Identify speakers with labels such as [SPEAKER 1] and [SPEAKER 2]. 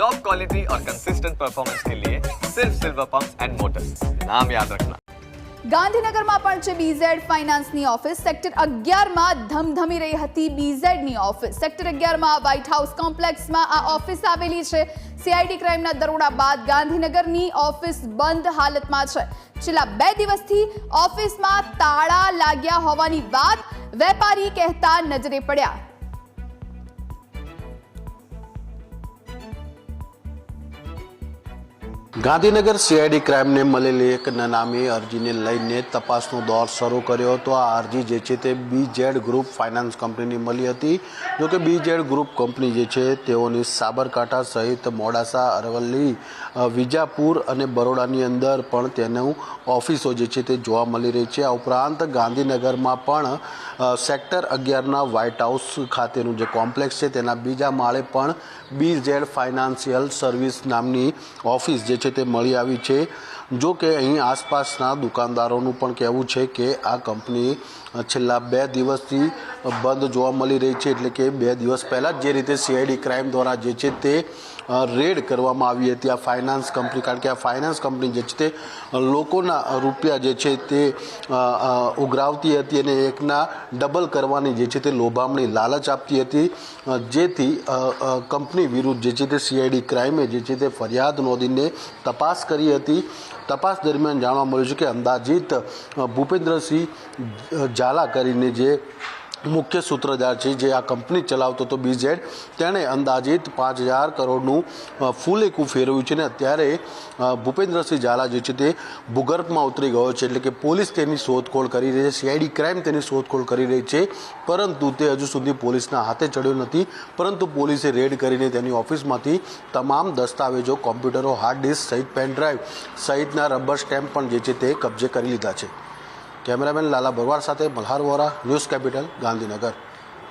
[SPEAKER 1] Top quality और consistent performance के लिए सिर्फ सिल्वर पंप्स एंड मोटर्स, नाम याद रखना।
[SPEAKER 2] ગાંધીનગરમાં પણ છે બીઝેડ ફાઇનાન્સની ઓફિસ। સેક્ટર 11માં ધમધમી રહી હતી બીઝેડની ઓફિસ। સેક્ટર 11માં વ્હાઇટ હાઉસ કોમ્પ્લેક્સમાં આ ઓફિસ આવેલી છે। સીઆઈડી ક્રાઇમના દરોડા બાદ ગાંધીનગરની ઓફિસ બંધ હાલતમાં છે। છેલ્લા 2 દિવસથી ઓફિસમાં તાળા લાગ્યા હોવાની વાત વેપારી કહેતા નજરે પડ્યા।
[SPEAKER 3] ગાંધીનગર સીઆઈડી ક્રાઇમને મળેલી એક નામી અરજીને લઈને તપાસનો દોર શરૂ કર્યો હતો। આ અરજી જે છે તે બીઝેડ ગ્રુપ ફાઇનાન્સ કંપનીની મળી હતી। જો કે બીઝેડ ગ્રુપ કંપની જે છે તેઓની સાબરકાંઠા સહિત મોડાસા, અરવલ્લી, વિજાપુર અને બરોડાની અંદર પણ તેનું ઓફિસો જે છે તે જોવા મળી રહી છે। આ ઉપરાંત ગાંધીનગરમાં પણ સેક્ટર 11ના વ્હાઇટ હાઉસ ખાતેનું જે કોમ્પ્લેક્સ છે તેના બીજા માળે પણ બીઝેડ ફાઇનાન્શિયલ સર્વિસ નામની ઓફિસ જે છે તે મળી આવી છે। જો કે અહીં આસપાસના દુકાનદારોનું પણ કહેવું છે કે આ કંપની છેલ્લા 2 દિવસથી બંધ જોવા મળી રહી છે। એટલે કે 2 દિવસ પહેલાં જે રીતે સીઆઈડી ક્રાઇમ દ્વારા જે છે તે રેડ કરવામાં આવી હતી આ ફાઇનાન્સ કંપની, કારણ કે આ ફાઇનાન્સ કંપની જે છે તે લોકોના રૂપિયા જે છે તે ઉઘરાવતી હતી અને એકના ડબલ કરવાની જે છે તે લોભામણી લાલચ આપતી હતી, જેથી કંપની વિરુદ્ધ જે છે તે સીઆઈડી ક્રાઇમે જે છે તે ફરિયાદ નોંધીને તપાસ કરી હતી। તપાસ દરમિયાન જાણવા મળ્યું છે કે અંદાજિત ભૂપેન્દ્રસિંહ ઝાલા કરીને જે મુખ્ય સૂત્રધાર છે, જે આ કંપની ચલાવતો હતો બીઝેડ, તેણે અંદાજિત 5,000 કરોડનું ફૂલેકું ફેરવ્યું છે ને અત્યારે ભૂપેન્દ્રસિંહ ઝાલા જે છે તે ભૂગર્ભમાં ઉતરી ગયો છે। એટલે કે પોલીસ તેની શોધખોળ કરી રહી છે, સીઆઈડી ક્રાઇમ તેની શોધખોળ કરી રહી છે, પરંતુ તે હજુ સુધી પોલીસના હાથે ચડ્યો નથી। પરંતુ પોલીસે રેડ કરીને તેની ઓફિસમાંથી તમામ દસ્તાવેજો, કોમ્પ્યુટરો, હાર્ડ ડિસ્ક સહિત પેનડ્રાઈવ સહિતના રબર સ્ટેમ્પ પણ જે છે તે કબજે કરી લીધા છે। કેમેરામેન લાલા બરવાડ સાથે મલ્હાર વોરા, ન્યૂઝ કેપિટલ, ગાંધીનગર।